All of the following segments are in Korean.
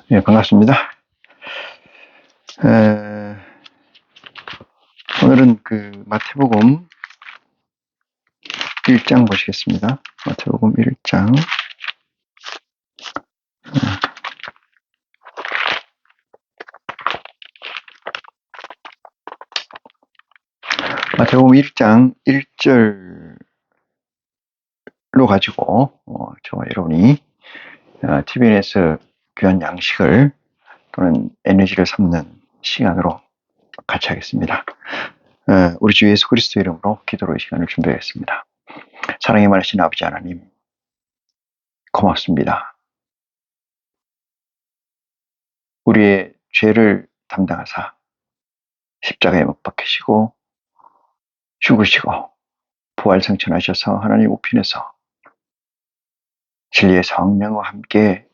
네, 반갑습니다. 오늘은 마태복음 1장 보시겠습니다. 마태복음 1장. 마태복음 1장 1절로 가지고 저와 여러분이 TVN에서 귀한 양식을 또는 에너지를 삼는 시간으로 같이 하겠습니다. 우리 주 예수 그리스도 이름으로 기도로 이 시간을 준비하겠습니다. 사랑이 많으신 아버지 하나님, 고맙습니다. 우리의 죄를 담당하사 십자가에 못 박히시고 죽으시고 부활승천하셔서 하나님 우편에서 진리의 성령과 함께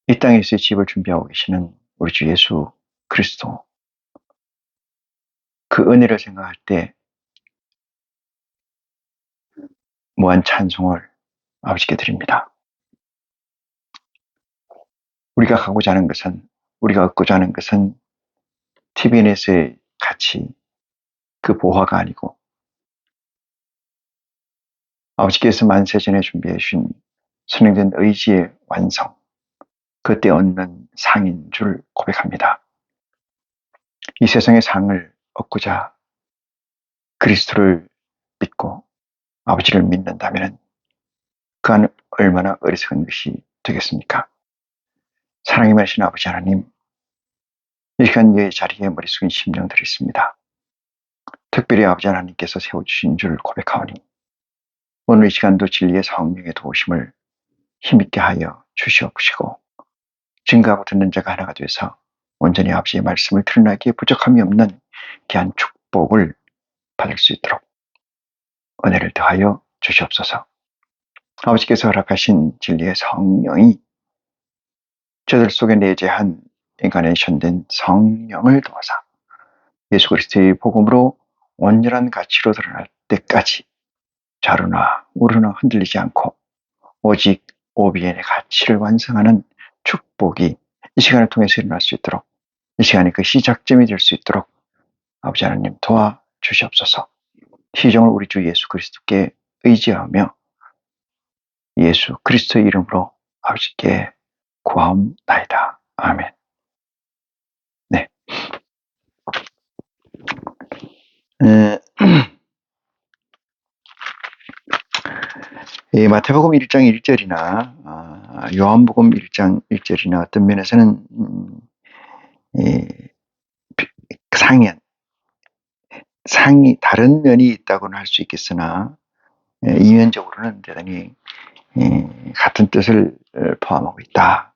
이 땅에서의 집을 준비하고 계시는 우리 주 예수 그리스도, 그 은혜를 생각할 때 무한 찬송을 아버지께 드립니다. 우리가 가고자 하는 것은, 우리가 얻고자 하는 것은 TVN에서의 가치, 그 보화가 아니고 아버지께서 만세전에 준비해 주신 선행된 의지의 완성, 그때 얻는 상인 줄 고백합니다. 이 세상의 상을 얻고자 그리스도를 믿고 아버지를 믿는다면 그 안에 얼마나 어리석은 것이 되겠습니까? 사랑이 많으신 아버지 하나님, 이 시간 예 자리에 머리 숙인 심령 드리겠습니다. 특별히 아버지 하나님께서 세워주신 줄 고백하오니 오늘 이 시간도 진리의 성령의 도우심을 힘있게 하여 주시옵시고 증거하고 듣는 자가 하나가 돼서 온전히 아버지의 말씀을 드러나기에 부족함이 없는 귀한 축복을 받을 수 있도록 은혜를 더하여 주시옵소서. 아버지께서 허락하신 진리의 성령이 저들 속에 내재한 인카네이션된 성령을 도와서 예수 그리스도의 복음으로 온전한 가치로 드러날 때까지 좌로나 우로나 흔들리지 않고 오직 오비엔의 가치를 완성하는 축복이 이 시간을 통해서 일어날 수 있도록, 이 시간이 그 시작점이 될 수 있도록 아버지 하나님 도와주시옵소서. 시종을 우리 주 예수 그리스도께 의지하며 예수 그리스도의 이름으로 아버지께 구하옵나이다. 아멘. 네. 마태복음 1장 1절이나 요한복음 1장 1절이나 어떤 면에서는 상이 다른 면이 있다고는 할 수 있겠으나 이면적으로는 대단히 같은 뜻을 포함하고 있다.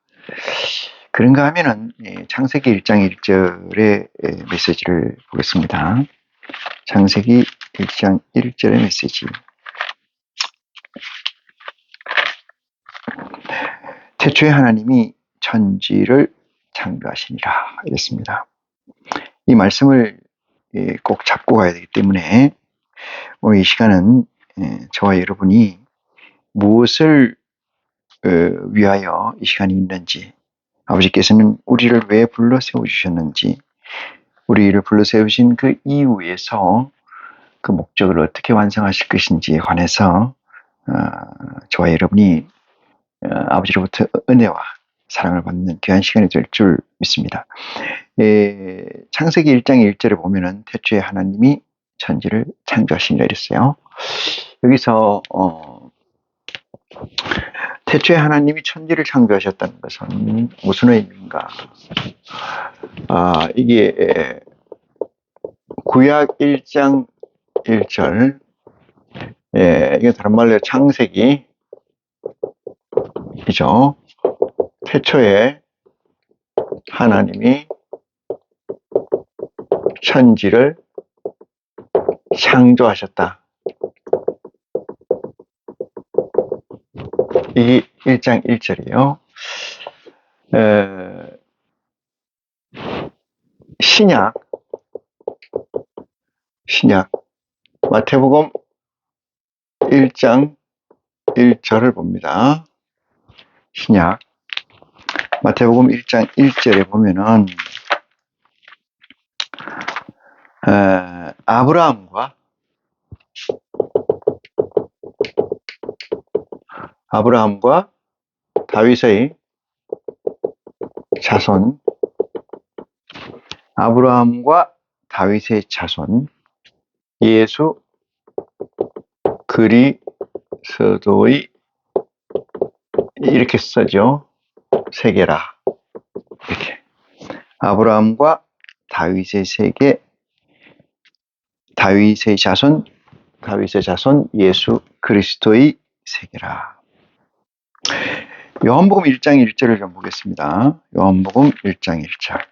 그런가 하면은 창세기 1장 1절의 메시지를 보겠습니다. 창세기 1장 1절의 메시지. 태초에 하나님이 천지를 창조하시니라 이랬습니다. 이 말씀을 꼭 잡고 가야 되기 때문에 오늘 이 시간은 저와 여러분이 무엇을 위하여 이 시간이 있는지, 아버지께서는 우리를 왜 불러 세워주셨는지, 우리를 불러 세우신 그 이후에서 그 목적을 어떻게 완성하실 것인지에 관해서 저와 여러분이 아버지로부터 은혜와 사랑을 받는 귀한 시간이 될 줄 믿습니다. 창세기 1장 1절에 보면은 태초에 하나님이 천지를 창조하시니라 이랬어요. 여기서 태초에 하나님이 천지를 창조하셨다는 것은 무슨 의미인가? 이게 구약 1장 1절, 이게 다른 말로 창세기이죠. 태초에 하나님이 천지를 창조하셨다. 이 1장 1절이에요. 신약 마태복음 1장 1절을 봅니다. 신약 마태복음 1장 1절에 보면은 아브라함과 다윗의 자손, 아브라함과 다윗의 자손, 예수 그리스도의, 이렇게 써죠. 세계라. 이렇게. 아브라함과 다윗의 세계, 다윗의 자손, 예수 그리스도의 세계라. 요한복음 1장 1절을 좀 보겠습니다. 요한복음 1장 1절.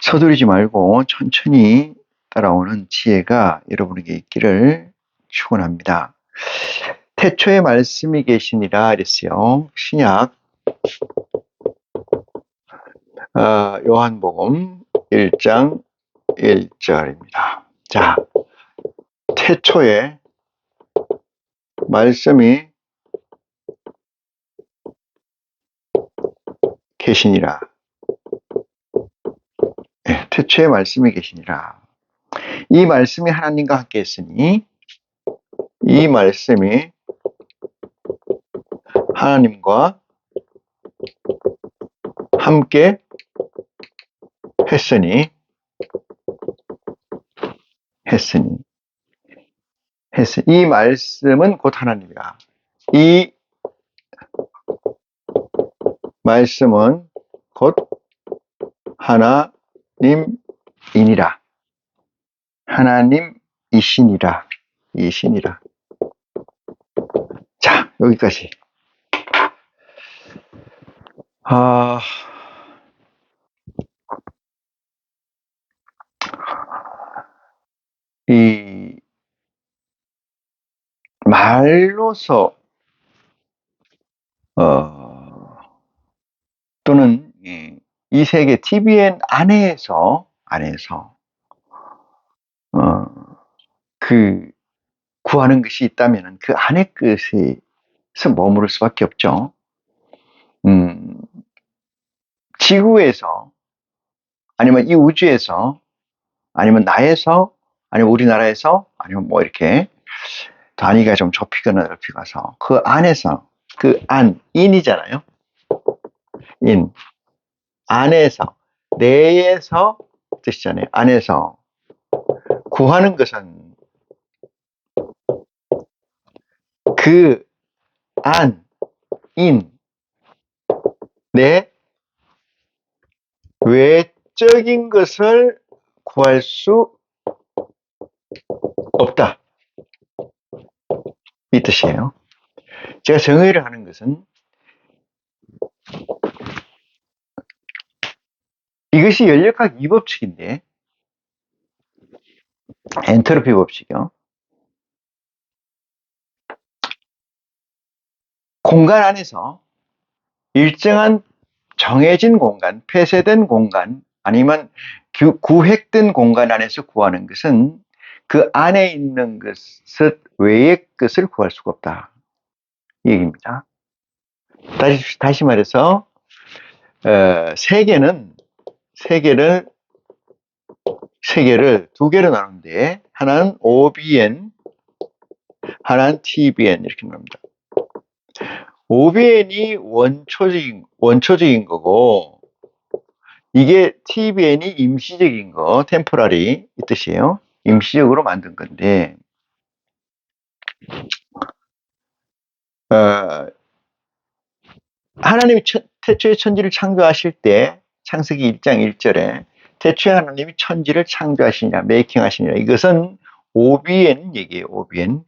서두르지 말고 천천히 따라오는 지혜가 여러분에게 있기를 축원합니다. 태초에 말씀이 계시니라 이랬어요. 신약 요한복음 1장 1절입니다. 자, 태초에 말씀이 계시니라. 네, 태초에 말씀이 계시니라. 이 말씀이 하나님과 함께 했으니 이 말씀이 하나님과 함께 했으니 이 말씀은 곧 하나님이라. 이 말씀은 곧 하나님이니라. 하나님이시니라. 이시니라. 자, 여기까지. 이 말로서 또는 이 세계 TVN 안에서 그 구하는 것이 있다면 그 안의 것에서 머무를 수밖에 없죠. 지구에서 아니면 이 우주에서 아니면 나에서 아니면 우리나라에서 아니면 뭐 이렇게 단위가 좀 좁히거나 넓히가서 그 안에서 그 안, 인이잖아요. 인, 안에서, 내에서 뜻이잖아요. 안에서 구하는 것은 그 안, 인, 내 외적인 것을 구할 수 없다. 이 뜻이에요. 제가 정의를 하는 것은 이것이 연력학 2법칙인데 엔트로피 법칙이요. 공간 안에서 일정한 정해진 공간, 폐쇄된 공간, 아니면 구획된 공간 안에서 구하는 것은 그 안에 있는 것을 외의 것을 구할 수가 없다. 이 얘기입니다. 다시 말해서 세계를 두 개로 나누는데 하나는 OBN, 하나는 TBN 이렇게 나눕니다. OBN이 원초적인 거고 이게 TBN이 임시적인 거, 템포러리 이 뜻이에요. 임시적으로 만든 건데 하나님이 태초에 천지를 창조하실 때 창세기 1장 1절에 태초에 하나님이 천지를 창조하시니라, 메이킹 하시니라. 이것은 OBN 얘기예요. OBN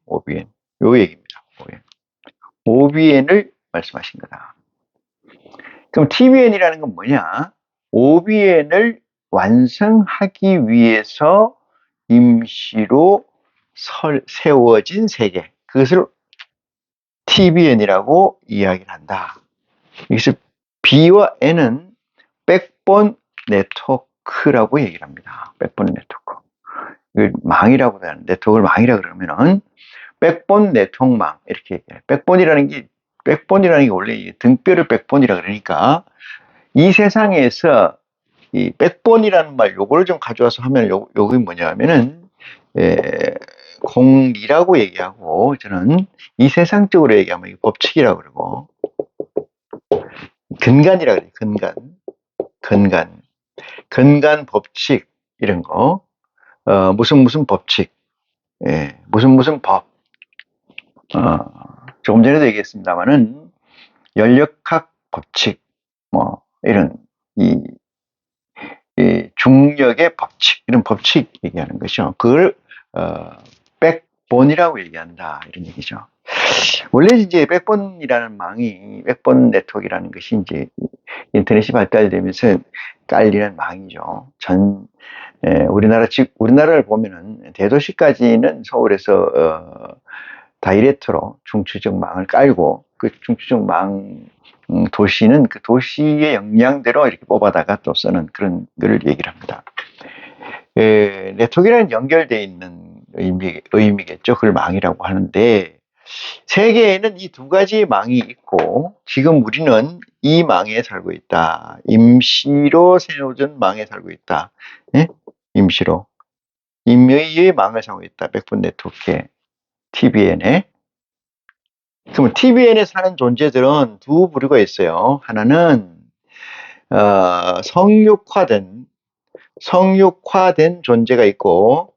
요 얘기입니다. OBN을 말씀하신 거다. 그럼 TBN이라는 건 뭐냐? OBN을 완성하기 위해서 임시로 세워진 세계, 그것을 TBN이라고 이야기를 한다. 여기서 B와 N은 백본 네트워크라고 얘기를 합니다. 백본 네트워크. 망이라고 하는 네트워크를 망이라 그러면은 백본 네트워크망 이렇게 얘기해요. 백본이라는 게 원래 등뼈를 백본이라 그러니까 이 세상에서 이 백본이라는 말 요거를 좀 가져와서 하면 요게 뭐냐면은 공리라고 얘기하고 저는 이 세상적으로 얘기하면 이게 법칙이라고 그러고 근간이라 그래요. 근간 법칙 이런 거 무슨 법칙 무슨 법 조금 전에도 얘기했습니다만은 연력학 법칙 뭐 이런 이 중력의 법칙 이런 법칙 얘기하는 것이죠. 그걸 백본이라고 얘기한다 이런 얘기죠. 원래 이제 백본이라는 백본 네트워크라는 것이 이제 인터넷이 발달되면서 깔리는 망이죠. 우리나라를 보면은 대도시까지는 서울에서 다이렉트로 중추적 망을 깔고 그 중추적 망 도시는 그 도시의 역량대로 이렇게 뽑아다가 또 쓰는 그런 걸 얘기를 합니다. 네트워크라는 연결되어 있는 의미겠죠. 그걸 망이라고 하는데 세계에는 이 두 가지의 망이 있고 지금 우리는 이 망에 살고 있다. 임시로 세워진 망에 살고 있다. 예? 임시로. 임의의 망을 살고 있다. 백분 네트워크에 TBN에. 그러면 TBN에 사는 존재들은 두 부류가 있어요. 하나는 성육화된 존재가 있고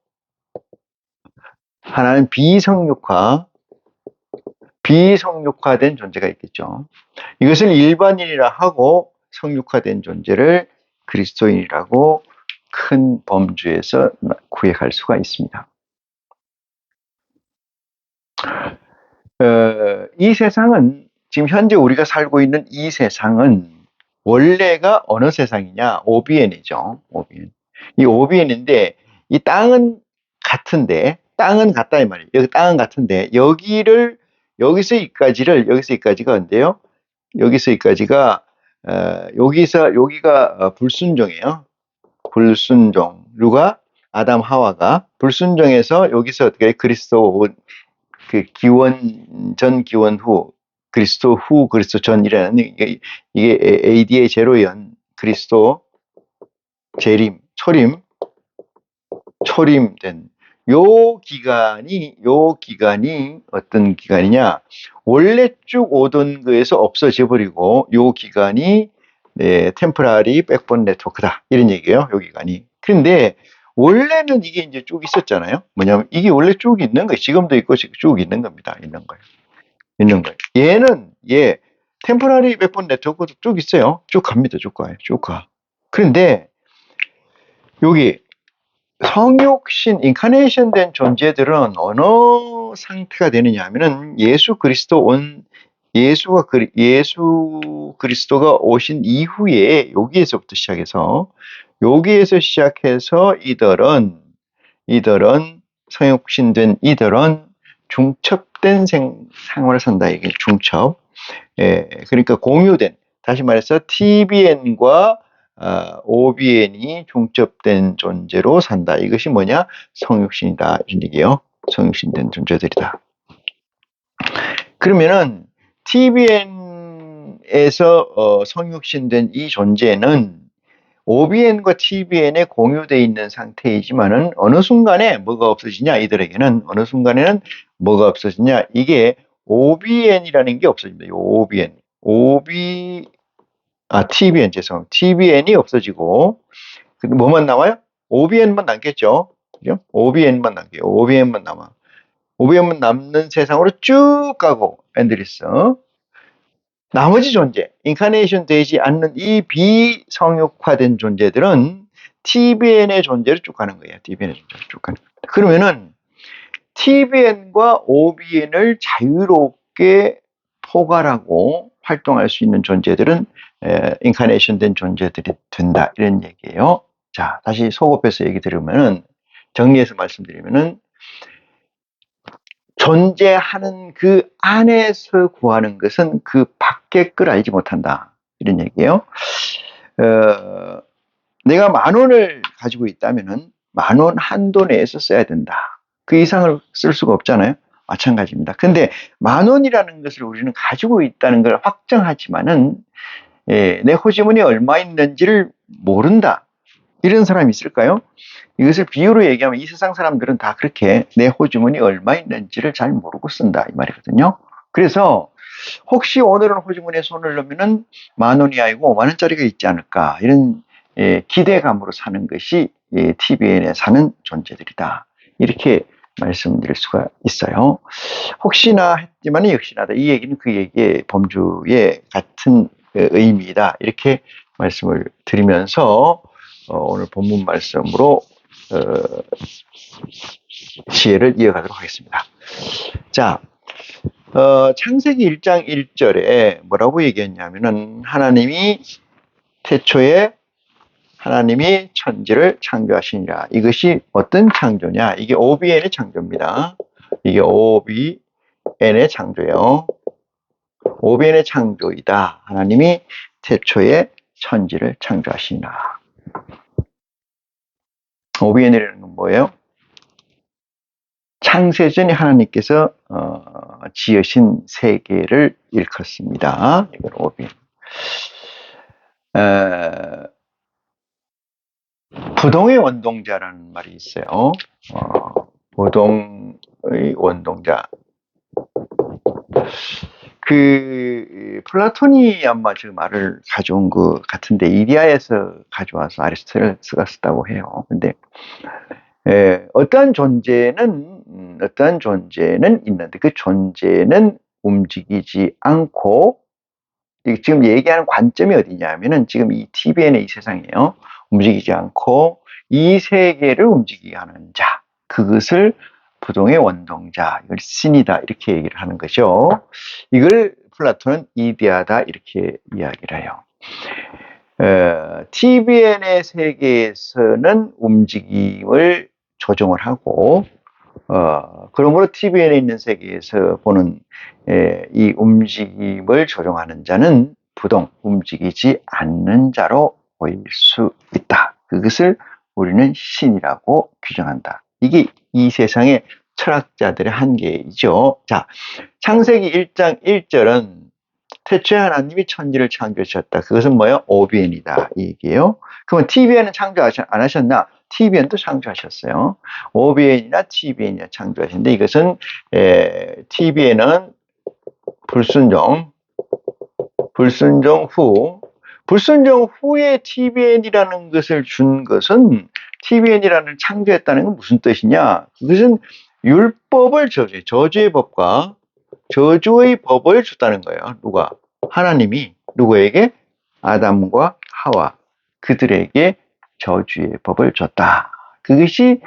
하나는 비성육화된 존재가 있겠죠. 이것을 일반인이라 하고 성육화된 존재를 그리스도인이라고 큰 범주에서 구획할 수가 있습니다. 이 세상은 지금 현재 우리가 살고 있는 이 세상은 원래가 어느 세상이냐? 오비엔이죠. 오비엔. 이 오비엔인데 이 땅은 같다 이 말이에요. 여기 땅은 같은데 여기서 여기까지가 언제요? 여기가 불순종이에요. 불순종. 누가? 아담 하와가 불순종해서 여기서 어떻게 그리스도 전 기원 후 그리스도 후 그리스도 전이라는 이게 AD의 제로연 그리스도 초림된 요 기간이 어떤 기간이냐? 원래 쭉 오던 거에서 없어져 버리고 요 기간이 템포라리 백본 네트워크다 이런 얘기예요. 요 기간이. 그런데 원래는 이게 이제 쭉 있었잖아요. 뭐냐면 이게 원래 쭉 있는 거예요. 지금도 있고 쭉 있는 겁니다. 있는 거예요. 얘는 템포라리 백본 네트워크도 쭉 있어요. 쭉 갑니다. 쭉 가. 그런데 여기 성육신, 인카네이션 된 존재들은 어느 상태가 되느냐 하면은 예수 그리스도가 오신 이후에 여기에서 시작해서 이들은 성육신된 이들은 중첩된 생활을 산다. 이게 중첩. 그러니까 공유된, 다시 말해서 TBN과 OBN이 중첩된 존재로 산다. 이것이 뭐냐? 성육신이다. 이런 얘기예요. 성육신된 존재들이다. 그러면은 TBN에서 성육신된 이 존재는 OBN과 TBN에 공유되어 있는 상태이지만은 어느 순간에 뭐가 없어지냐? 이들에게는 어느 순간에는 뭐가 없어지냐? 이게 OBN이라는 게 없어집니다. TBN TBN이 없어지고 뭐만 남아요? OBN만 남겠죠. 그죠? OBN만 남게요. OBN만 남아. OBN만 남는 세상으로 쭉 가고 앤드리스. 나머지 존재, 인카네이션 되지 않는 이 비성육화된 존재들은 TBN의 존재로 쭉 가는 거예요. TBN의 존재로 쭉 가는 겁니다. 그러면은 TBN과 OBN을 자유롭게 포괄하고 활동할 수 있는 존재들은 인카네이션 된 존재들이 된다. 이런 얘기예요. 자, 다시 소급해서 얘기 드리면은, 정리해서 말씀드리면은, 존재하는 그 안에서 구하는 것은 그 밖의 걸 알지 못한다. 이런 얘기예요. 내가 10,000원을 가지고 있다면은 10,000원 한도 내에서 써야 된다. 그 이상을 쓸 수가 없잖아요. 마찬가지입니다. 근데 10,000원이라는 것을 우리는 가지고 있다는 걸 확정하지만은 내 호주머니에 얼마 있는지를 모른다. 이런 사람이 있을까요? 이것을 비유로 얘기하면 이 세상 사람들은 다 그렇게 내 호주머니 얼마 있는지를 잘 모르고 쓴다 이 말이거든요. 그래서 혹시 오늘은 호주머니에 손을 넣으면은 10,000원이 아니고 50,000원짜리가 있지 않을까 이런 기대감으로 사는 것이 TVN에 사는 존재들이다. 이렇게 말씀드릴 수가 있어요. 혹시나 했지만 역시나다. 이 얘기는 그 얘기의 범주의 같은 의미이다. 이렇게 말씀을 드리면서 오늘 본문 말씀으로 지혜를 이어가도록 하겠습니다. 자, 창세기 1장 1절에 뭐라고 얘기했냐면은 태초에 하나님이 천지를 창조하시니라. 이것이 어떤 창조냐? 이게 OBN의 창조입니다. 이게 OBN의 창조예요. OBN의 창조이다. 하나님이 태초에 천지를 창조하시니라. OBN이라는 건 뭐예요? 창세전에 하나님께서 지으신 세계를 일컫습니다. 이건 OBN. 부동의 원동자라는 말이 있어요. 부동의 원동자. 플라톤이 아마 그 말을 가져온 것 같은데, 이디아에서 가져와서 아리스토텔레스가 썼다고 해요. 근데, 어떠한 존재는 있는데, 그 존재는 움직이지 않고, 지금 얘기하는 관점이 어디냐면은, 지금 이 TVN의 이 세상이에요. 움직이지 않고, 이 세계를 움직이게 하는 자. 그것을 부동의 원동자, 이걸 신이다, 이렇게 얘기를 하는 거죠. 이걸 플라톤은 이데아다, 이렇게 이야기를 해요. TVN의 세계에서는 움직임을 조정을 하고, 그러므로 TVN에 있는 세계에서 보는 이 움직임을 조정하는 자는 부동, 움직이지 않는 자로 보일 수 있다. 그것을 우리는 신이라고 규정한다. 이게 이 세상의 철학자들의 한계이죠. 자, 창세기 1장 1절은 태초에 하나님이 천지를 창조하셨다. 그것은 뭐예요? OBN이다. 이 얘기예요. 그러면 TVN은 창조 안 하셨나? TVN도 창조하셨어요. OBN이나 TVN이나 창조하셨는데, 이것은 TVN은 불순종 후에 TVN이라는 것을 준 것은, TVN이라는 창조했다는 건 무슨 뜻이냐? 그것은 율법을 저주의 법과 저주의 법을 줬다는 거예요. 누가? 하나님이 누구에게? 아담과 하와, 그들에게 저주의 법을 줬다. 그것이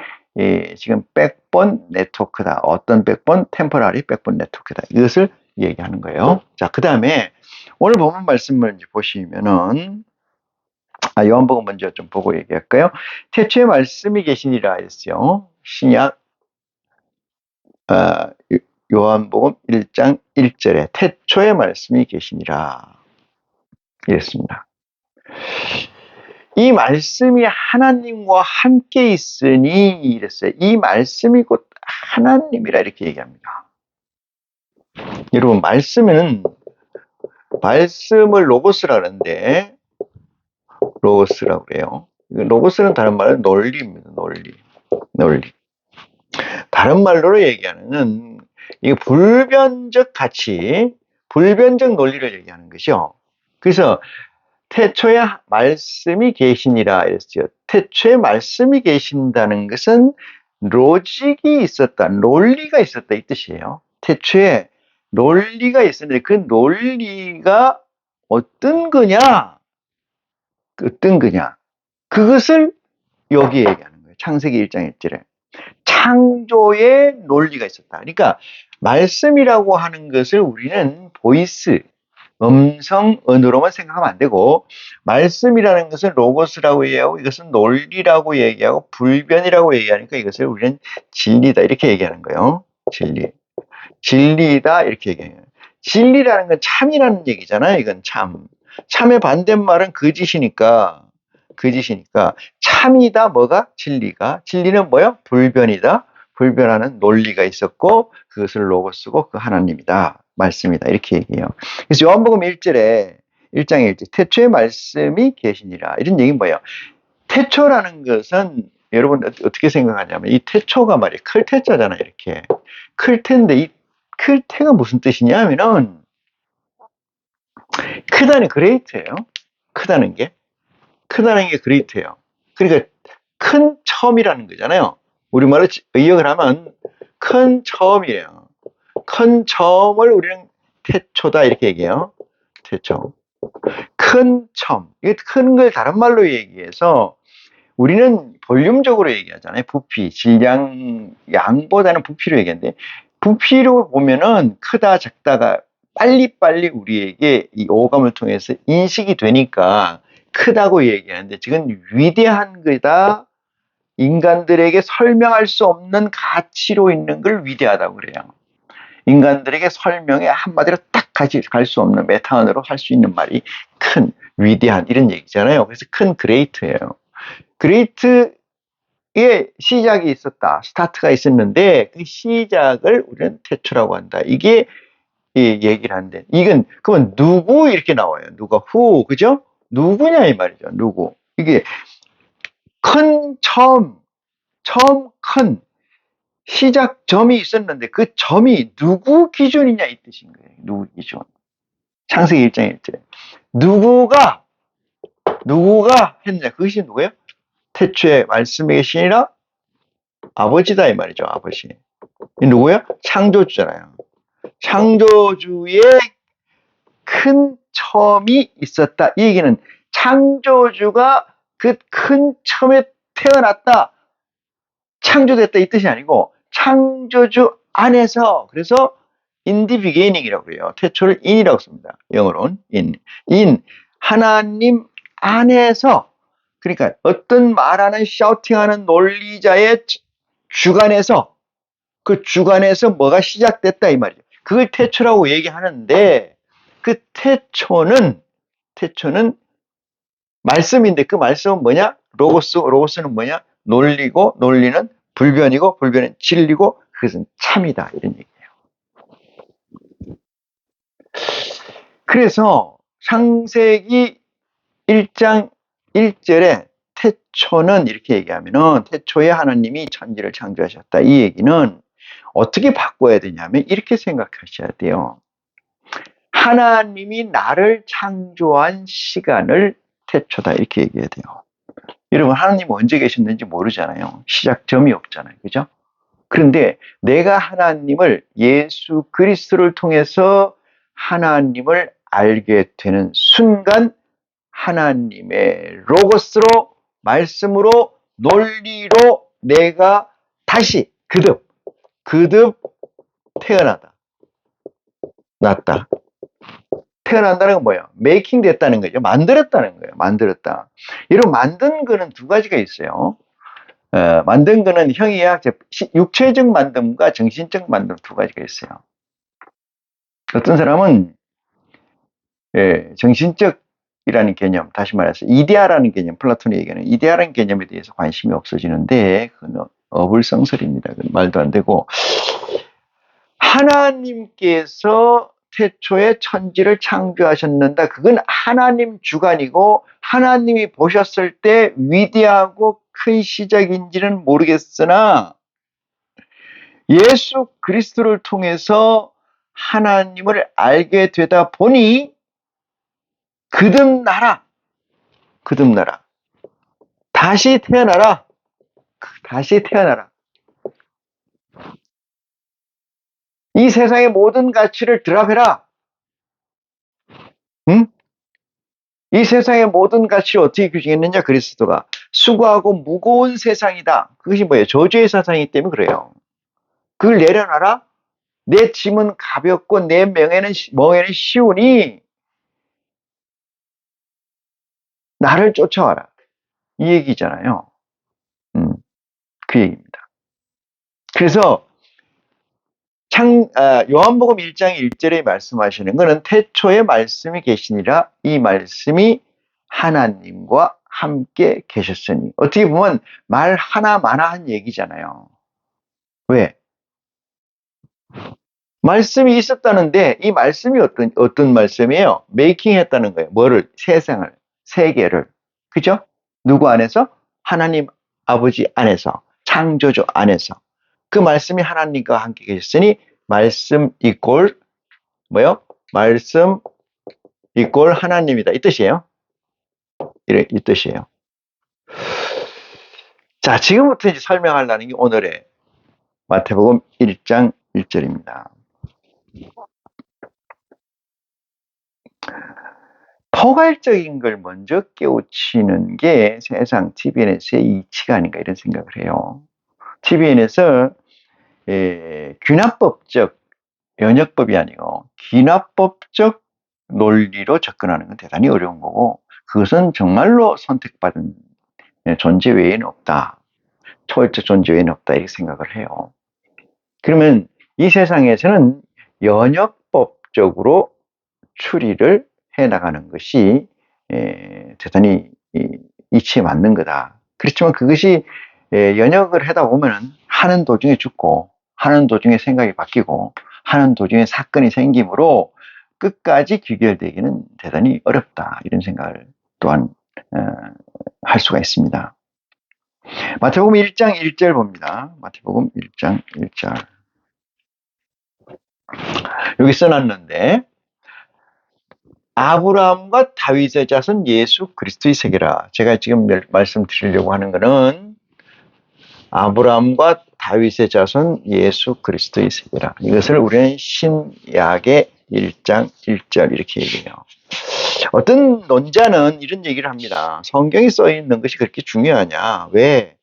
지금 백본 네트워크다. 어떤 백본? 템포러리 백본 네트워크다. 이것을 얘기하는 거예요. 자, 그 다음에 오늘 본문 말씀을 보시면은, 요한복음 먼저 좀 보고 얘기할까요? 태초에 말씀이 계시니라 했어요. 신약 요한복음 1장 1절에 태초에 말씀이 계시니라 이랬습니다. 이 말씀이 하나님과 함께 있으니 이랬어요. 이 말씀이 곧 하나님이라 이렇게 얘기합니다. 여러분, 말씀을 로고스라 그러는데, 로고스라고 그래요. 로고스는 다른 말은 논리입니다. 논리. 다른 말로 얘기하는 이게 불변적 가치, 불변적 논리를 얘기하는 것이죠. 그래서 태초에 말씀이 계시니라 이랬어요. 태초에 말씀이 계신다는 것은 로직이 있었다, 논리가 있었다 이 뜻이에요. 태초에 논리가 있었는데 그 논리가 어떤 거냐? 그것을 여기 얘기하는 거예요. 창세기 1장 1절에. 창조의 논리가 있었다. 그러니까 말씀이라고 하는 것을 우리는 보이스, 음성, 언어로만 생각하면 안 되고, 말씀이라는 것은 로고스라고 얘기하고, 이것은 논리라고 얘기하고, 불변이라고 얘기하니까 이것을 우리는 진리다 이렇게 얘기하는 거예요. 진리다 이렇게 얘기해요. 진리라는 건 참이라는 얘기잖아요. 이건 참의 반대말은 거짓이니까 거짓이니까 참이다 뭐가? 진리가. 진리는 뭐요? 불변이다. 불변하는 논리가 있었고 그것을 로고스고 그 하나님이다. 말씀이다. 이렇게 얘기해요. 그래서 요한복음 1절에 1장에 1절 태초에 말씀이 계시니라. 이런 얘기는 뭐예요? 태초라는 것은 여러분 어떻게 생각하냐면 이 태초가 말이에요. 클태자잖아요. 이렇게. 클태인데 이 클태가 무슨 뜻이냐 하면은 크다는 그레이트예요. 크다는 게. 크다는 게 그레이트예요. 그러니까 큰 처음이라는 거잖아요. 우리말로 의역을 하면 큰 처음이에요. 큰 처음을 우리는 태초다 이렇게 얘기해요. 태초. 큰 처음. 이게 큰 걸 다른 말로 얘기해서 우리는 볼륨적으로 얘기하잖아요. 부피, 질량, 양보다는 부피로 얘기하는데 부피로 보면은 크다, 작다가 빨리빨리 우리에게 이 오감을 통해서 인식이 되니까 크다고 얘기하는데 지금 위대한 거다. 인간들에게 설명할 수 없는 가치로 있는 걸 위대하다고 그래요. 인간들에게 설명에 한마디로 딱 갈 수 없는 메타언어로 할 수 있는 말이 큰, 위대한 이런 얘기잖아요. 그래서 큰 그레이트예요. 그레이트의 시작이 있었다. 스타트가 있었는데 그 시작을 우리는 태초라고 한다. 이게 얘기를 하는데 이건 그러면 누구 이렇게 나와요. 누가 who 그죠? 누구냐 이 말이죠. 누구. 이게 큰 처음 큰 시작점이 있었는데 그 점이 누구 기준이냐 이 뜻인 거예요. 누구 기준. 창세기 1장 1절에 누구가 했냐. 그것이 누구예요? 태초에 말씀에 계시니라 아버지다 이 말이죠. 아버지. 이 누구예요? 창조주잖아요. 창조주의 큰 처음이 있었다. 이 얘기는 창조주가 그 큰 처음에 태어났다. 창조됐다 이 뜻이 아니고 창조주 안에서 그래서 in the beginning이라고 그래요. 태초를 in이라고 씁니다. 영어로는 in. 하나님 안에서 그러니까 어떤 말하는 샤우팅하는 논리자의 주관에서 그 주관에서 뭐가 시작됐다 이 말이죠. 그걸 태초라고 얘기하는데 그 태초는 말씀인데 그 말씀은 뭐냐? 로고스는 뭐냐? 논리고 논리는 불변이고 불변은 진리고 그것은 참이다 이런 얘기예요. 그래서 창세기 1장 1절에 태초는 이렇게 얘기하면은 태초에 하나님이 천지를 창조하셨다. 이 얘기는 어떻게 바꿔야 되냐면 이렇게 생각하셔야 돼요. 하나님이 나를 창조한 시간을 태초다 이렇게 얘기해야 돼요. 여러분 하나님 언제 계셨는지 모르잖아요. 시작점이 없잖아요. 그죠? 그런데 내가 하나님을 예수 그리스도를 통해서 하나님을 알게 되는 순간 하나님의 로고스로 말씀으로 논리로 내가 다시 그듭 태어나다. 났다. 태어난다는 건 뭐예요? 메이킹 됐다는 거죠. 만들었다는 거예요. 만들었다. 이런 만든 거는 두 가지가 있어요. 만든 거는 형이학 육체적 만듦과 정신적 만듦 두 가지가 있어요. 어떤 사람은 정신적이라는 개념, 다시 말해서 이데아라는 개념, 플라톤이 얘기하는 이데아라는 개념에 대해서 관심이 없어지는데 그건 어불성설입니다. 그건 말도 안 되고 하나님께서 태초에 천지를 창조하셨는데 그건 하나님 주관이고 하나님이 보셨을 때 위대하고 큰 시작인지는 모르겠으나 예수 그리스도를 통해서 하나님을 알게 되다 보니 거듭나라. 다시 태어나라. 이 세상의 모든 가치를 드랍해라. 응? 이 세상의 모든 가치를 어떻게 규정했느냐? 그리스도가 수고하고 무거운 세상이다. 그것이 뭐예요? 저주의 세상이기 때문에 그래요. 그걸 내려놔라. 내 짐은 가볍고 내 멍에는 쉬우니 나를 쫓아와라. 이 얘기잖아요. 그 얘기입니다. 그래서 요한복음 1장 1절에 말씀하시는 것은 태초에 말씀이 계시니라 이 말씀이 하나님과 함께 계셨으니. 어떻게 보면 말 하나마나한 얘기잖아요. 왜? 말씀이 있었다는데 이 말씀이 어떤 말씀이에요? 메이킹 했다는 거예요. 뭐를? 세상을, 세계를. 그죠? 누구 안에서? 하나님 아버지 안에서, 창조주 안에서. 그 말씀이 하나님과 함께 계셨으니 말씀 이꼴 뭐요? 말씀 이꼴 하나님이다. 이 뜻이에요. 이 뜻이에요. 자, 지금부터 이제 설명하려는 게 오늘의 마태복음 1장 1절입니다. 포괄적인 걸 먼저 깨우치는 게 세상 TVN에서의 이치가 아닌가 이런 생각을 해요. TVN에서 귀납법적 연역법이 아니고 귀납법적 논리로 접근하는 건 대단히 어려운 거고 그것은 정말로 선택받은 존재 외에는 없다. 초월적 존재 외에는 없다 이렇게 생각을 해요. 그러면 이 세상에서는 연역법적으로 추리를 해나가는 것이 대단히 이치에 맞는 거다. 그렇지만 그것이 연역을 하다 보면 하는 도중에 죽고 하는 도중에 생각이 바뀌고 하는 도중에 사건이 생기므로 끝까지 귀결되기는 대단히 어렵다. 이런 생각을 또한 할 수가 있습니다. 마태복음 1장 1절 봅니다. 마태복음 1장 1절. 여기 써놨는데 아브라함과 다윗의 자손 예수 그리스도의 세계라. 제가 지금 말씀드리려고 하는 것은 아브라함과 다윗의 자손 예수 그리스도의 세계라. 이것을 우리는 신약의 1장 1절 이렇게 얘기해요. 어떤 논자는 이런 얘기를 합니다. 성경에 써 있는 것이 그렇게 중요하냐? 왜?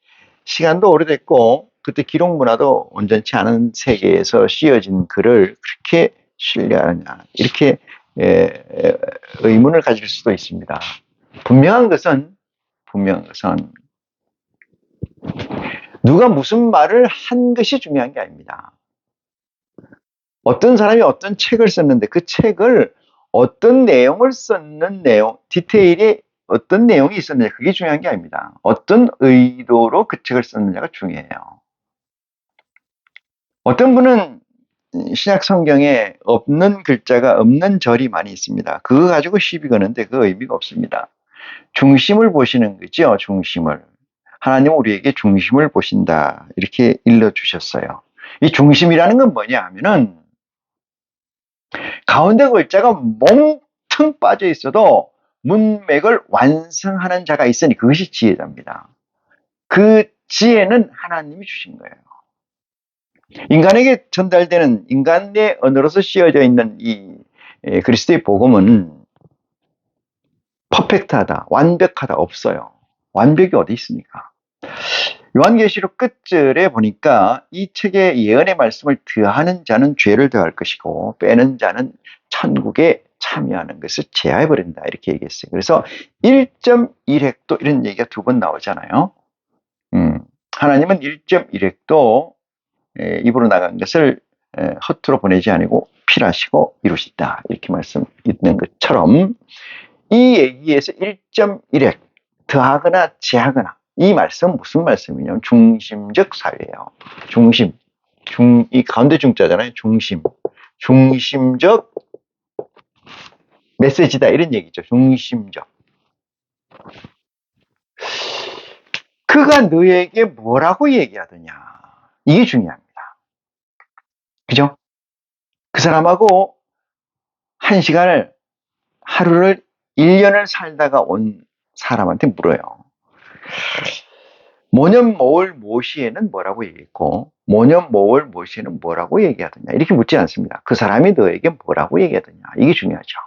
시간도 오래됐고 그때 기록 문화도 온전치 않은 세계에서 씌어진 글을 그렇게 신뢰하느냐? 이렇게 의문을 가질 수도 있습니다. 분명한 것은 누가 무슨 말을 한 것이 중요한 게 아닙니다. 어떤 사람이 어떤 책을 썼는데 그 책을 어떤 내용을 썼는 내용, 디테일이 어떤 내용이 있었느냐 그게 중요한 게 아닙니다. 어떤 의도로 그 책을 썼느냐가 중요해요. 어떤 분은 신약 성경에 없는 글자가 없는 절이 많이 있습니다. 그거 가지고 시비 거는데 그 의미가 없습니다. 중심을 보시는 거죠. 중심을. 하나님은 우리에게 중심을 보신다. 이렇게 일러주셨어요. 이 중심이라는 건 뭐냐 하면은 가운데 글자가 몽텅 빠져 있어도 문맥을 완성하는 자가 있으니 그것이 지혜자입니다. 그 지혜는 하나님이 주신 거예요. 인간에게 전달되는 인간의 언어로서 씌어져 있는 이 그리스도의 복음은 퍼펙트하다, 완벽하다 없어요. 완벽이 어디 있습니까? 요한계시록 끝절에 보니까 이 책의 예언의 말씀을 더하는 자는 죄를 더할 것이고 빼는 자는 천국에 참여하는 것을 제하해버린다 이렇게 얘기했어요. 그래서 1.1획도 이런 얘기가 두 번 나오잖아요. 하나님은 1.1획도 입으로 나간 것을 허투루 보내지 아니고 필하시고 이루시다 이렇게 말씀 있는 것처럼 이 얘기에서 1.1획 더하거나 제하거나 이 말씀은 무슨 말씀이냐면 중심적 사회예요. 중심. 이 가운데 중자잖아요. 중심적 메시지다 이런 얘기죠. 중심적. 그가 너에게 뭐라고 얘기하더냐. 이게 중요합니다. 그죠? 그 사람하고 한 시간을 하루를 1년을 살다가 온 사람한테 물어요. 모년 모월 모시에는 뭐라고 얘기했고 모년 모월 모시에는 뭐라고 얘기하더냐 이렇게 묻지 않습니다. 그 사람이 너에게 뭐라고 얘기하더냐 이게 중요하죠.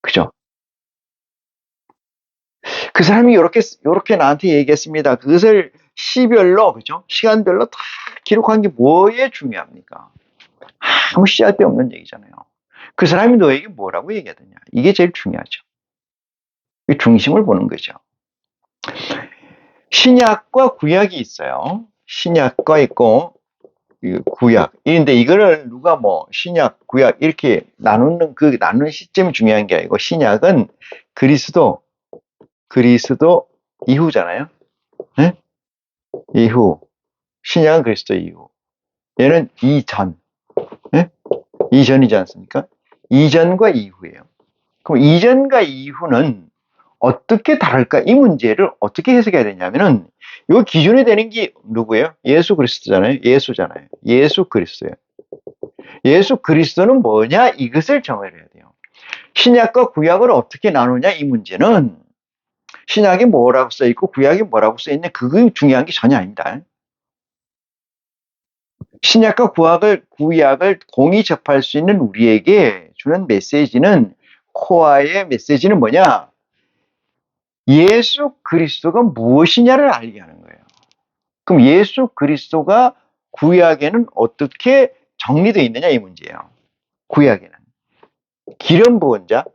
그죠? 그 사람이 요렇게 나한테 얘기했습니다. 그것을 시별로 그죠? 시간별로 다 기록한 게 뭐에 중요합니까? 아무 씨앗이 없는 얘기잖아요. 그 사람이 너에게 뭐라고 얘기하더냐 이게 제일 중요하죠. 이 중심을 보는 거죠. 신약과 구약이 있어요. 신약과 있고 구약. 근데 이거를 누가 뭐 신약, 구약 이렇게 나누는 그 나누는 시점이 중요한 게 아니고 신약은 그리스도 그리스도 이후잖아요. 네? 이후. 신약은 그리스도 이후. 얘는 이전. 네? 이전이지 않습니까? 이전과 이후예요. 그럼 이전과 이후는 어떻게 다를까? 이 문제를 어떻게 해석해야 되냐면은, 요 기준이 되는 게 누구예요? 예수 그리스도잖아요. 예수잖아요. 예수 그리스도예요. 예수 그리스도는 뭐냐? 이것을 정해야 돼요. 신약과 구약을 어떻게 나누냐? 이 문제는 신약이 뭐라고 써 있고 구약이 뭐라고 써 있냐? 그게 중요한 게 전혀 아닙니다. 신약과 구약을 공히 접할 수 있는 우리에게 주는 메시지는, 코아의 메시지는 뭐냐? 예수 그리스도가 무엇이냐를 알게 하는 거예요. 그럼 예수 그리스도가 구약에는 어떻게 정리되어 있느냐 이 문제예요. 구약에는 기름 부은 자,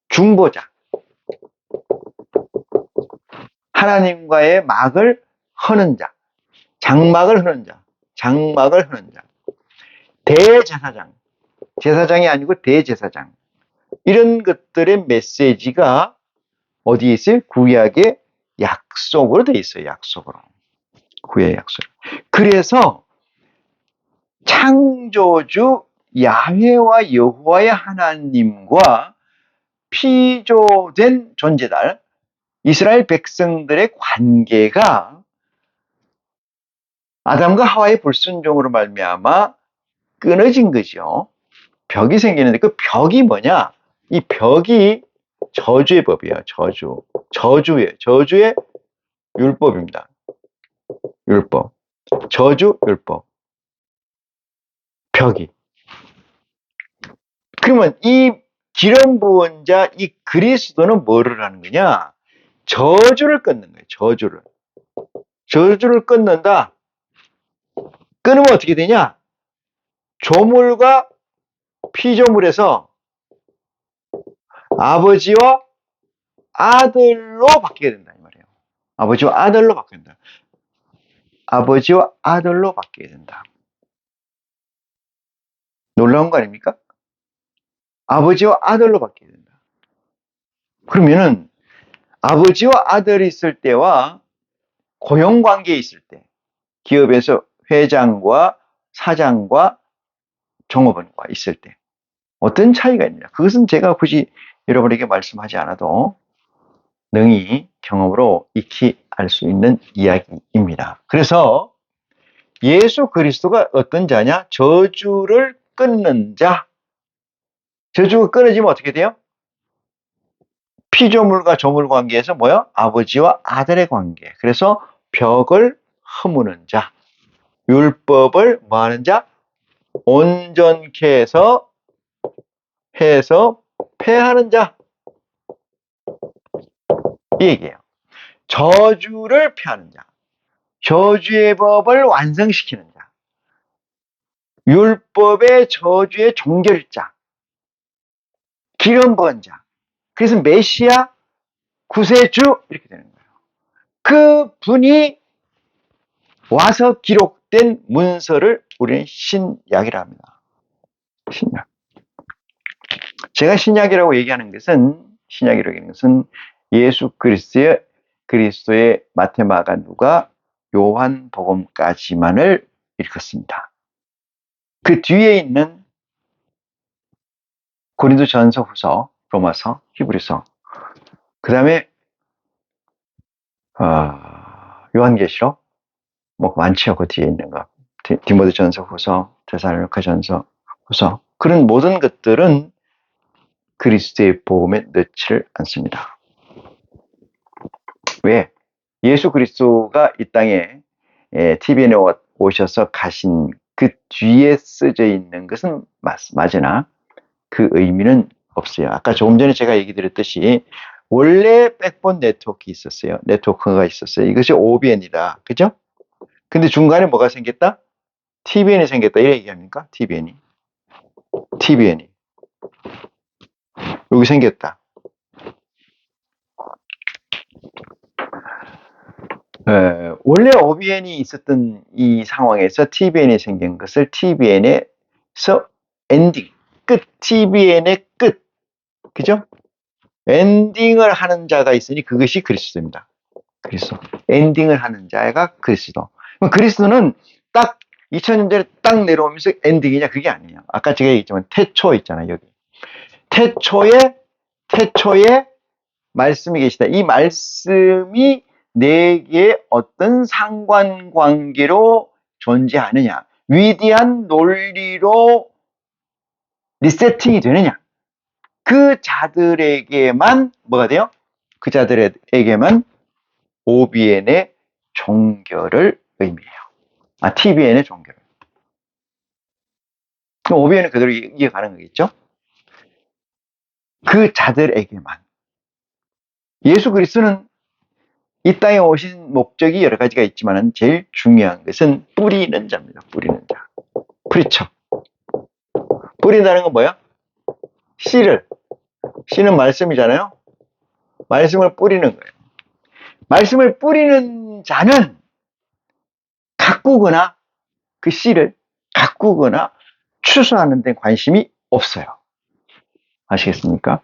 중보자, 하나님과의 막을 허는 자, 장막을 허는 자, 대제사장, 제사장이 아니고 대제사장, 이런 것들의 메시지가 어디에 있어요? 구약의 약속으로 돼 있어요. 약속으로. 구약의 약속. 그래서 창조주 야훼와 여호와의 하나님과 피조된 존재들, 이스라엘 백성들의 관계가 아담과 하와의 불순종으로 말미암아 끊어진 거죠. 벽이 생기는데 그 벽이 뭐냐? 이 벽이 저주의 법이에요. 저주의 율법입니다. 율법. 저주 율법. 벽이. 그러면 이 기름 부은 자, 이 그리스도는 뭐를 하는 거냐? 저주를 끊는 거예요. 저주를 끊는다. 끊으면 어떻게 되냐? 조물과 피조물에서 아버지와 아들로 바뀌게 된다 이 말이에요. 아버지와 아들로 바뀐다. 아버지와 아들로 바뀌게 된다. 놀라운 거 아닙니까? 아버지와 아들로 바뀌게 된다. 그러면은 아버지와 아들이 있을 때와 고용관계에 있을 때, 기업에서 회장과 사장과 종업원과 있을 때 어떤 차이가 있느냐? 그것은 제가 굳이 여러분에게 말씀하지 않아도 능히 경험으로 익히 알 수 있는 이야기입니다. 그래서 예수 그리스도가 어떤 자냐? 저주를 끊는 자. 저주가 끊어지면 어떻게 돼요? 피조물과 조물 관계에서 뭐야? 아버지와 아들의 관계. 그래서 벽을 허무는 자. 율법을 뭐하는 자? 온전케 해서 폐하는 자. 이 얘기예요. 저주를 폐하는 자. 저주의 법을 완성시키는 자. 율법의 저주의 종결자. 기름 부은 자. 그래서 메시아, 구세주 이렇게 되는 거예요. 그 분이 와서 기록된 문서를 우리는 신약이라 합니다. 신약. 제가 신약이라고 얘기하는 것은 예수 그리스도의 마태, 마가, 누가, 요한 복음까지만을 읽었습니다. 그 뒤에 있는 고린도전서, 후서, 로마서, 히브리서, 그 다음에 요한계시록, 뭐 많지요. 그 뒤에 있는 거. 디모데전서, 후서, 데살로니가전서, 후서, 그런 모든 것들은 그리스도의 복음에 넣지를 않습니다. 왜? 예수 그리스도가 이 땅에 TVN에 오셔서 가신 그 뒤에 쓰여 있는 것은 맞으나 그 의미는 없어요. 아까 조금 전에 제가 얘기 드렸듯이 원래 백본 네트워크가 있었어요. 이것이 OBN이다. 그죠? 근데 중간에 뭐가 생겼다? TVN이 생겼다. 이래 얘기합니까? TVN이 여기 생겼다. 원래 OBN이 있었던 이 상황에서 TVN이 생긴 것을 TVN에서 엔딩, TVN의 끝, 그죠? 엔딩을 하는 자가 있으니 그것이 그리스도입니다. 그리스도. 엔딩을 하는 자가 그리스도. 그럼 그리스도는 딱 2000년 전에 딱 내려오면서 엔딩이냐? 그게 아니에요. 아까 제가 얘기했지만 태초 있잖아요, 여기. 태초에 말씀이 계시다. 이 말씀이 내게 어떤 상관관계로 존재하느냐? 위대한 논리로 리세팅이 되느냐? 그 자들에게만 뭐가 돼요? 그 자들에게만 OBN의 종결을 의미해요. TBN의 종결. 그럼 OBN은 그대로 이해가는 거겠죠? 그 자들에게만. 예수 그리스도는 이 땅에 오신 목적이 여러 가지가 있지만 제일 중요한 것은 뿌리는 자입니다. 뿌리는 자. 그렇죠. 뿌린다는 건 뭐야? 씨는 말씀이잖아요. 말씀을 뿌리는 거예요. 말씀을 뿌리는 자는 가꾸거나 그 씨를 가꾸거나 추수하는 데 관심이 없어요. 아시겠습니까?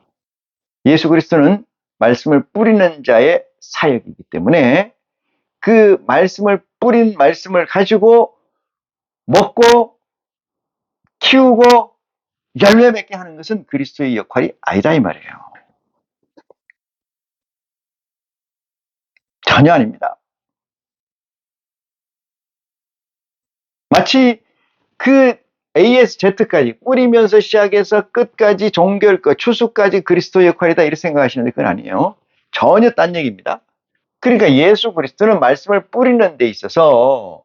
예수 그리스도는 말씀을 뿌리는 자의 사역이기 때문에 그 뿌린 말씀을 가지고 먹고 키우고 열매 맺게 하는 것은 그리스도의 역할이 아니다 이 말이에요. 전혀 아닙니다. 마치 그 ASZ까지 뿌리면서 시작해서 끝까지 종결과 추수까지 그리스도의 역할이다 이렇게 생각하시는데 그건 아니에요. 전혀 딴 얘기입니다. 그러니까 예수 그리스도는 말씀을 뿌리는 데 있어서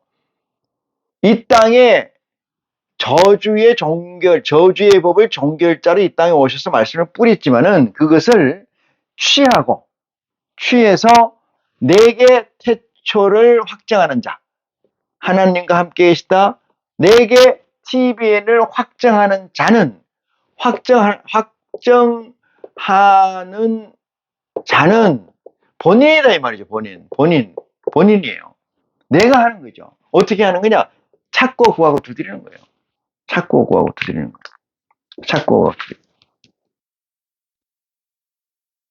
이 땅에 저주의 법을 종결자로 이 땅에 오셔서 말씀을 뿌렸지만은 그것을 취해서 내게 태초를 확정하는 자, 하나님과 함께 계시다. 내게 TBN을 확정하는 자는 확정하는 자는 본인이다 이 말이죠. 본인이에요. 내가 하는 거죠. 어떻게 하는 거냐? 찾고 구하고 두드리는 거예요. 찾고 구하고 두드리는 거예요. 찾고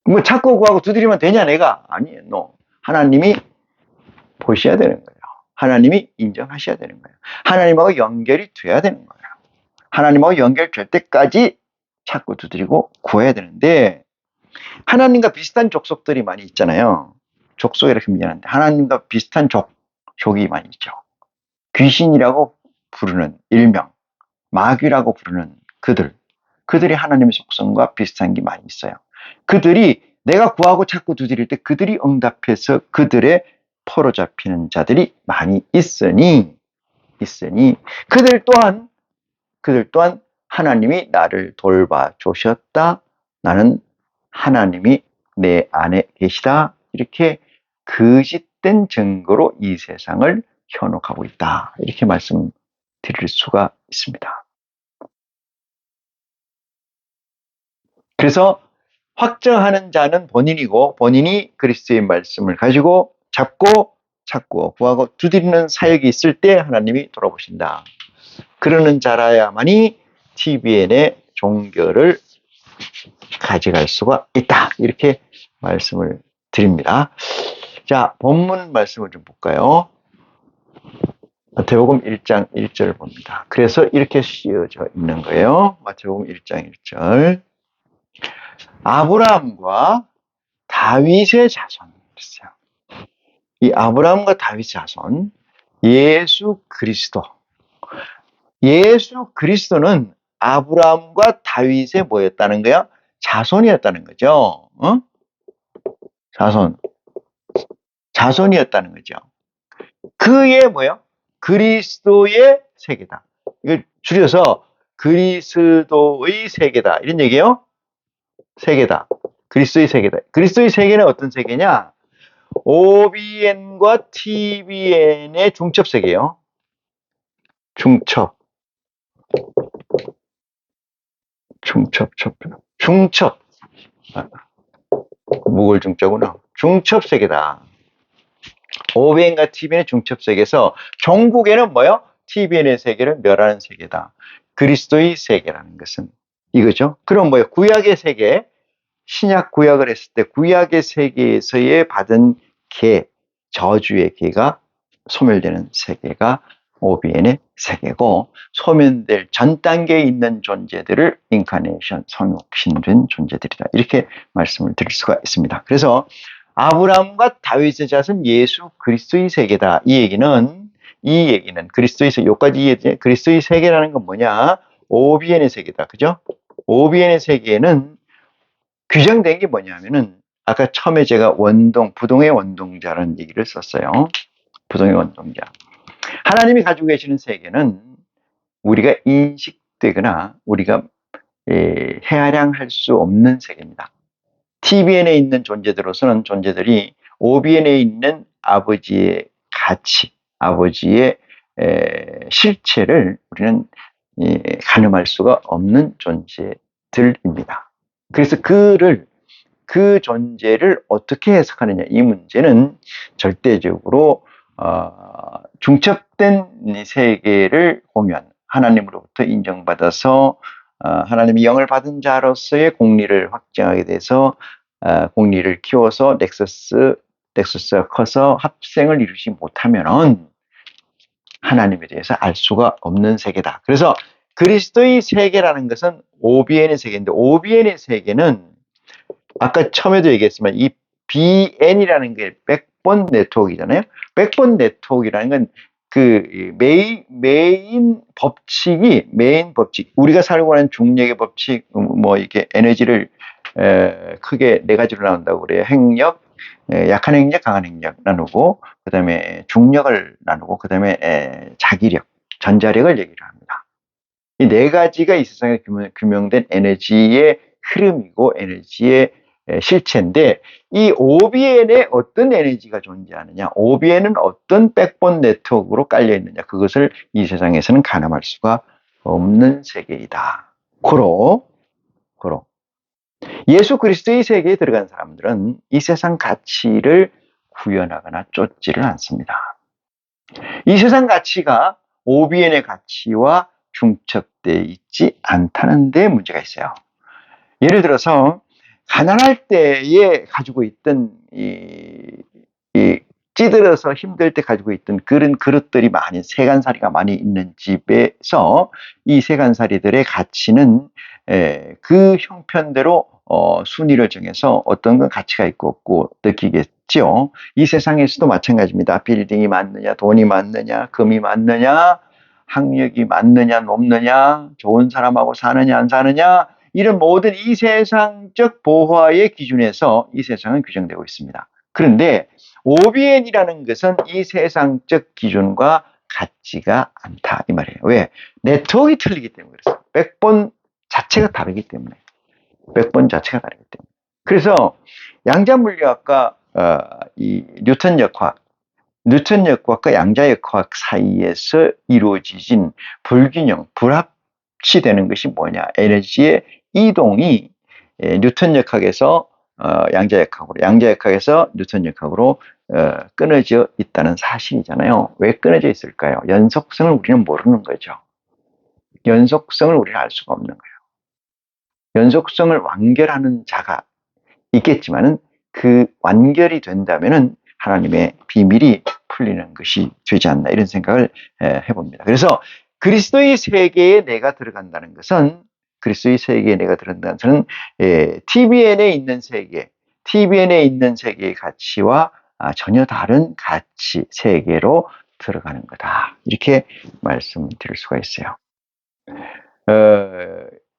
뭐 찾고 구하고 두드리면 되냐 내가? 아니에요. No. 하나님이 보셔야 되는 거예요. 하나님이 인정하셔야 되는 거예요. 하나님하고 연결이 돼야 되는 거예요. 하나님하고 연결될 때까지 찾고 두드리고 구해야 되는데 하나님과 비슷한 족속들이 많이 있잖아요. 족속 이렇게 미안한데 하나님과 비슷한 족이 많이 있죠. 귀신이라고 부르는 일명, 마귀라고 부르는 그들이 하나님의 속성과 비슷한 게 많이 있어요. 그들이 내가 구하고 찾고 두드릴 때 그들이 응답해서 그들의 포로 잡히는 자들이 많이 있으니 그들 또한 하나님이 나를 돌봐주셨다. 나는 하나님이 내 안에 계시다. 이렇게 거짓된 증거로 이 세상을 현혹하고 있다. 이렇게 말씀드릴 수가 있습니다. 그래서 확정하는 자는 본인이고 본인이 그리스도의 말씀을 가지고 잡고 찾고 구하고 두드리는 사역이 있을 때 하나님이 돌아보신다. 그러는 자라야만이 TBN의 종결을 가져갈 수가 있다. 이렇게 말씀을 드립니다. 자, 본문 말씀을 좀 볼까요? 마태복음 1장 1절을 봅니다. 그래서 이렇게 씌어져 있는 거예요. 마태복음 1장 1절. 아브라함과 다윗의 자손. 이 아브라함과 다윗의 자손, 예수 그리스도는 아브라함과 다윗의 뭐였다는 거야? 자손이었다는 거죠. 자손이었다는 거죠. 그의 뭐요? 그리스도의 세계다. 이걸 줄여서 그리스도의 세계다. 이런 얘기예요. 세계다. 그리스도의 세계다. 그리스도의 세계는 어떤 세계냐? OBN과 TBN의 중첩 세계예요. 중첩. 목을 중자구나. 중첩 세계다. OBN과 TBN의 중첩 세계에서 종국에는 뭐요? TBN의 세계를 멸하는 세계다. 그리스도의 세계라는 것은 이거죠. 그럼 뭐예요? 구약의 세계, 신약 구약을 했을 때 구약의 세계에서의 받은 저주의 계가 소멸되는 세계가 오비엔의 세계고, 소멸될 전 단계에 있는 존재들을 인카네이션, 성육신된 존재들이다. 이렇게 말씀을 드릴 수가 있습니다. 그래서 아브라함과 다윗의 자손 예수 그리스도의 세계다. 이 얘기는 그리스도의 세계, 여기까지 그리스도의 세계라는 건 뭐냐? 오비엔의 세계다. 그죠? 오비엔의 세계는 규정된 게 뭐냐면은, 아까 처음에 제가 부동의 원동자라는 얘기를 썼어요. 부동의 원동자. 하나님이 가지고 계시는 세계는 우리가 인식되거나 우리가 헤아량할 수 없는 세계입니다. TVN에 있는 존재들이 OBN에 있는 아버지의 가치, 아버지의 실체를 우리는 가늠할 수가 없는 존재들입니다. 그래서 그 존재를 어떻게 해석하느냐, 이 문제는 절대적으로 중첩된 세계를 공유한, 하나님으로부터 인정받아서 하나님이 영을 받은 자로서의 공리를 확정하게 돼서 공리를 키워서 넥서스가 커서 합생을 이루지 못하면은 하나님에 대해서 알 수가 없는 세계다. 그래서 그리스도의 세계라는 것은 OBN의 세계인데, OBN의 세계는 아까 처음에도 얘기했지만 이 BN이라는 게 백본 네트워크이잖아요. 백본 네트워크라는 건 그 메인 법칙, 우리가 살고 있는 중력의 법칙, 뭐 이렇게 에너지를 크게 네 가지로 나눈다고 그래요. 핵력, 약한 핵력, 강한 핵력 나누고, 그 다음에 중력을 나누고, 그 다음에 자기력, 전자력을 얘기를 합니다. 이 네 가지가 이 세상에 규명된 에너지의 흐름이고 에너지의 실체인데, 이 OBN에 어떤 에너지가 존재하느냐, OBN은 어떤 백본 네트워크로 깔려 있느냐, 그것을 이 세상에서는 가늠할 수가 없는 세계이다. 고로 예수 그리스도의 세계에 들어간 사람들은 이 세상 가치를 구현하거나 쫓지를 않습니다. 이 세상 가치가 OBN의 가치와 중첩되어 있지 않다는 데 문제가 있어요. 예를 들어서 가난할 때에 가지고 있던 찌들어서 힘들 때 가지고 있던 그런 그릇들이 많이, 세간살이가 많이 있는 집에서 이 세간살이들의 가치는 그 형편대로 순위를 정해서 어떤 건 가치가 있고 없고 느끼겠죠. 이 세상에서도 마찬가지입니다. 빌딩이 많느냐, 돈이 많느냐, 금이 많느냐, 학력이 많느냐, 높느냐, 좋은 사람하고 사느냐, 안 사느냐, 이런 모든 이 세상적 보화의 기준에서 이 세상은 규정되고 있습니다. 그런데 OBN이라는 것은 이 세상적 기준과 같지가 않다, 이 말이에요. 왜? 네트워크가 틀리기 때문에 그렇습니다. 백본 자체가 다르기 때문에. 그래서 양자물리학과 이 뉴턴 역학과 양자 역학 사이에서 이루어진 불균형, 불합치 되는 것이 뭐냐? 에너지의 이동이 뉴턴 역학에서 양자 역학에서 뉴턴 역학으로 끊어져 있다는 사실이잖아요. 왜 끊어져 있을까요? 연속성을 우리는 모르는 거죠. 연속성을 우리는 알 수가 없는 거예요. 연속성을 완결하는 자가 있겠지만은 그 완결이 된다면은 하나님의 비밀이 풀리는 것이 되지 않나, 이런 생각을 해봅니다. 그래서 그리스도의 세계에 내가 들어간다는 것은 TBN에 있는 세계의 가치와 전혀 다른 가치 세계로 들어가는 거다, 이렇게 말씀드릴 수가 있어요.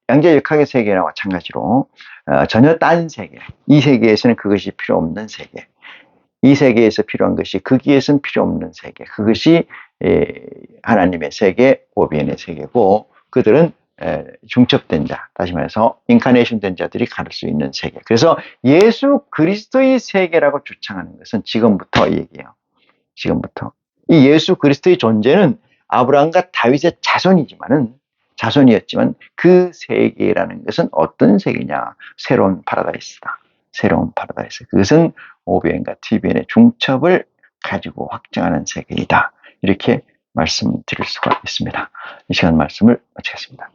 양자 역학의 세계와 마찬가지로 전혀 딴 세계, 이 세계에서는 그것이 필요 없는 세계, 이 세계에서 필요한 것이 거기에서는 필요 없는 세계, 그것이 하나님의 세계, OBN의 세계고, 그들은 중첩된 자, 다시 말해서 인카네이션 된 자들이 갈 수 있는 세계. 그래서 예수 그리스도의 세계라고 주창하는 것은 지금부터 얘기해요. 지금부터 이 예수 그리스도의 존재는 아브라함과 다윗의 자손이었지만 그 세계라는 것은 어떤 세계냐? 새로운 파라다이스다. 그것은 OBN과 TBN의 중첩을 가지고 확정하는 세계이다, 이렇게 말씀드릴 수가 있습니다. 이 시간 말씀을 마치겠습니다.